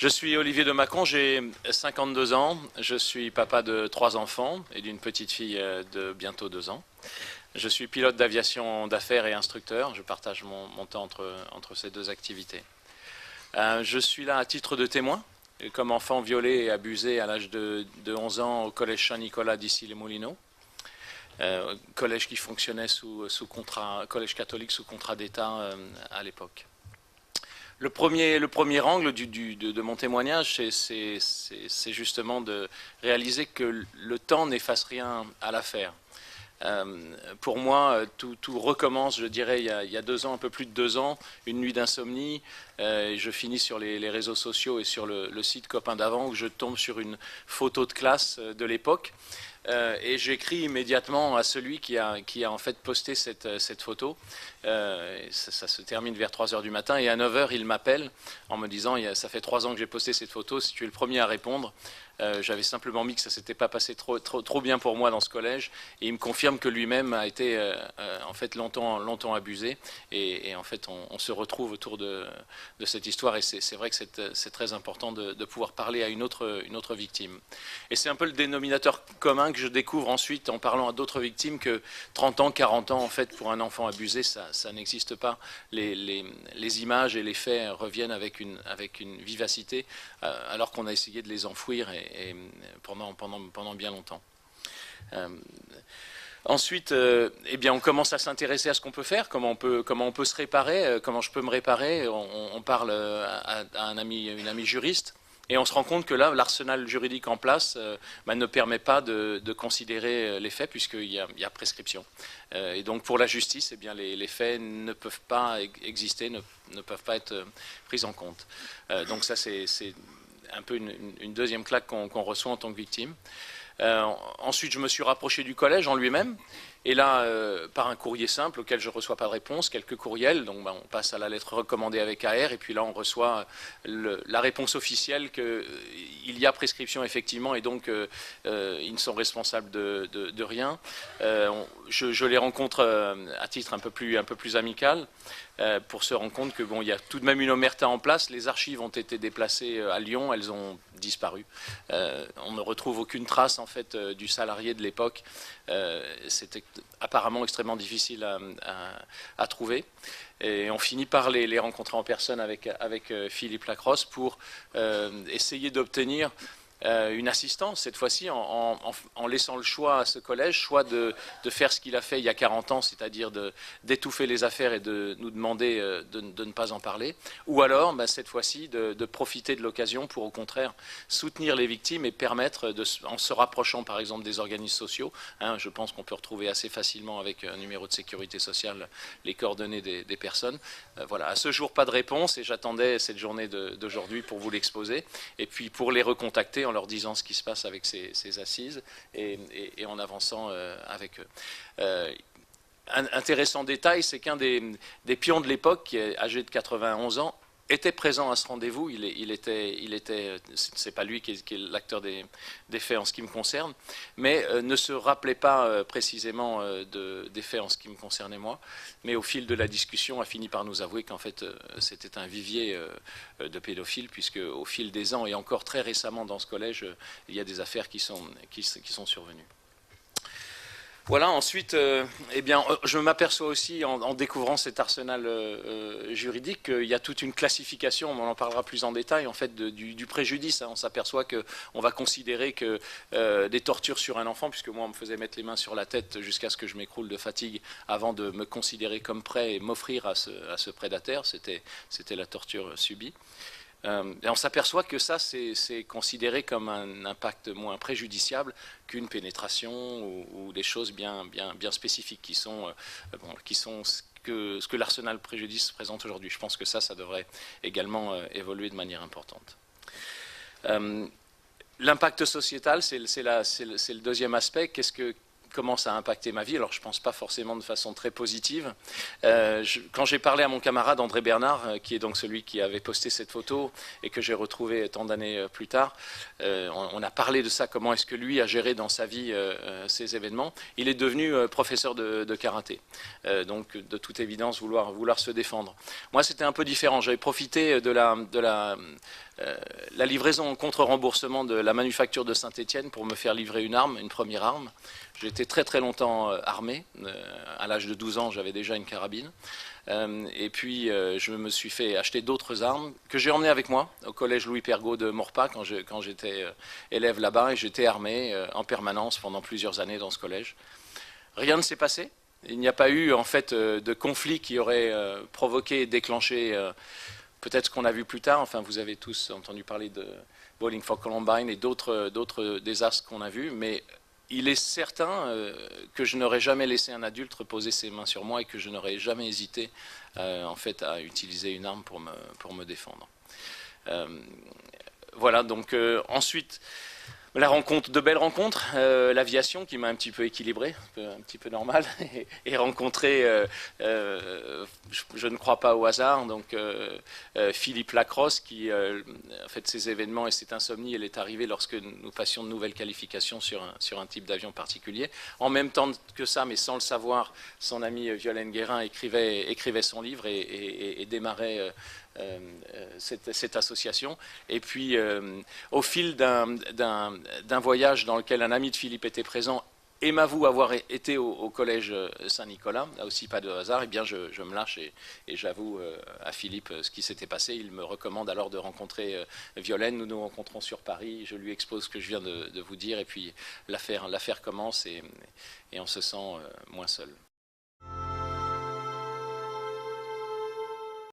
Je suis Olivier de Mâcon, j'ai 52 ans, je suis papa de 3 enfants et d'une petite fille de bientôt 2 ans. Je suis pilote d'aviation d'affaires et instructeur, je partage mon temps entre ces deux activités. Je suis là à titre de témoin, comme enfant violé et abusé à l'âge de 11 ans au collège Saint-Nicolas d'Issy-les-Moulineaux. Collège qui fonctionnait sous contrat, collège catholique sous contrat d'État à l'époque. Le premier angle de mon témoignage, c'est justement de réaliser que le temps n'efface rien à l'affaire. Pour moi, tout recommence, je dirais, il y a 2 ans, un peu plus de 2 ans, une nuit d'insomnie. Je finis sur les réseaux sociaux et sur le site Copains d'avant où je tombe sur une photo de classe de l'époque. Et j'écris immédiatement à celui qui a en fait posté cette photo. Ça se termine vers 3 heures du matin et à 9 heures, il m'appelle en me disant « Ça fait 3 ans que j'ai posté cette photo, si tu es le premier à répondre ». J'avais simplement mis que ça ne s'était pas passé trop bien pour moi dans ce collège et il me confirme que lui-même a été en fait longtemps abusé et en fait on se retrouve autour de cette histoire et c'est vrai que c'est très important de pouvoir parler à une autre victime. Et c'est un peu le dénominateur commun que je découvre ensuite en parlant à d'autres victimes que 30 ans, 40 ans en fait pour un enfant abusé ça n'existe pas. Les images et les faits reviennent avec une vivacité alors qu'on a essayé de les enfouir et pendant bien longtemps. Ensuite, eh bien, on commence à s'intéresser à ce qu'on peut faire, comment on peut se réparer, comment je peux me réparer. On parle à une amie juriste. Et on se rend compte que là, l'arsenal juridique en place ne permet pas de considérer les faits puisqu'il y a prescription. Et donc pour la justice, eh bien, les faits ne peuvent pas exister, ne peuvent pas être pris en compte. Donc ça, c'est un peu une deuxième claque qu'on reçoit en tant que victime. Ensuite, je me suis rapproché du collège en lui-même. Et là, par un courrier simple auquel je ne reçois pas de réponse, quelques courriels, donc on passe à la lettre recommandée avec AR, et puis là on reçoit la réponse officielle qu'il y a prescription effectivement, et donc ils ne sont responsables de rien. Je les rencontre à titre un peu plus amical, pour se rendre compte que il y a tout de même une omerta en place. Les archives ont été déplacées à Lyon, elles ont disparu. On ne retrouve aucune trace en fait du salarié de l'époque. C'était apparemment extrêmement difficile à trouver. Et on finit par les rencontrer en personne avec Philippe Lacrosse pour essayer d'obtenir une assistance, cette fois-ci en laissant le choix à ce collège, choix de faire ce qu'il a fait il y a 40 ans, c'est-à-dire d'étouffer les affaires et de nous demander de ne pas en parler, ou alors cette fois-ci de profiter de l'occasion pour au contraire soutenir les victimes et permettre, en se rapprochant par exemple des organismes sociaux, je pense qu'on peut retrouver assez facilement avec un numéro de sécurité sociale les coordonnées des personnes. Voilà, à ce jour pas de réponse et j'attendais cette journée d'aujourd'hui pour vous l'exposer et puis pour les recontacter en leur disant ce qui se passe avec ces assises et en avançant avec eux. Un intéressant détail, c'est qu'un des pions de l'époque, qui est âgé de 91 ans, était présent à ce rendez-vous. C'est pas lui qui est l'acteur des faits en ce qui me concerne, mais ne se rappelait pas précisément des faits en ce qui me concernait moi. Mais au fil de la discussion, a fini par nous avouer qu'en fait c'était un vivier de pédophiles, puisque au fil des ans et encore très récemment dans ce collège, il y a des affaires qui sont survenues. Voilà, ensuite, je m'aperçois aussi en découvrant cet arsenal juridique qu'il y a toute une classification, on en parlera plus en détail, en fait, du préjudice. On s'aperçoit qu'on va considérer que des tortures sur un enfant, puisque moi on me faisait mettre les mains sur la tête jusqu'à ce que je m'écroule de fatigue avant de me considérer comme prêt et m'offrir à ce prédateur, c'était la torture subie. Et on s'aperçoit que ça, c'est considéré comme un impact moins préjudiciable qu'une pénétration ou des choses bien spécifiques qui sont ce que l'arsenal préjudice présente aujourd'hui. Je pense que ça devrait également évoluer de manière importante. L'impact sociétal, c'est le deuxième aspect. comment ça a impacté ma vie. Alors je ne pense pas forcément de façon très positive. Quand j'ai parlé à mon camarade André Bernard, qui est donc celui qui avait posté cette photo et que j'ai retrouvé tant d'années plus tard, on a parlé de ça, comment est-ce que lui a géré dans sa vie ces événements. Il est devenu professeur de karaté, donc de toute évidence vouloir se défendre. Moi c'était un peu différent, j'avais profité de la livraison contre remboursement de la manufacture de Saint-Étienne pour me faire livrer une première arme. J'ai été très très longtemps armé, à l'âge de 12 ans j'avais déjà une carabine. Et puis je me suis fait acheter d'autres armes que j'ai emmenées avec moi au collège Louis Pergaud de Maurepas quand j'étais élève là-bas, et j'étais armé en permanence pendant plusieurs années dans ce collège. Rien ne s'est passé. Il n'y a pas eu en fait de conflit qui aurait provoqué et déclenché peut-être ce qu'on a vu plus tard. Enfin, vous avez tous entendu parler de Bowling for Columbine et d'autres désastres qu'on a vus, mais il est certain que je n'aurais jamais laissé un adulte reposer ses mains sur moi et que je n'aurais jamais hésité en fait à utiliser une arme pour me défendre. Voilà, donc ensuite de belles rencontres, l'aviation qui m'a un petit peu équilibré, un petit peu normal, et rencontré, je ne crois pas au hasard, donc Philippe Lacrosse, qui, en fait, ces événements et cette insomnie, elle est arrivée lorsque nous passions de nouvelles qualifications sur un type d'avion particulier. En même temps que ça, mais sans le savoir, son ami Violaine Guérin écrivait son livre et démarrait cette association. Et puis, au fil d'un voyage dans lequel un ami de Philippe était présent et m'avoue avoir été au collège Saint-Nicolas, là aussi pas de hasard, et bien je me lâche et j'avoue à Philippe ce qui s'était passé. Il me recommande alors de rencontrer Violaine. Nous nous rencontrons sur Paris, je lui expose ce que je viens de vous dire, et puis l'affaire commence et on se sent moins seul.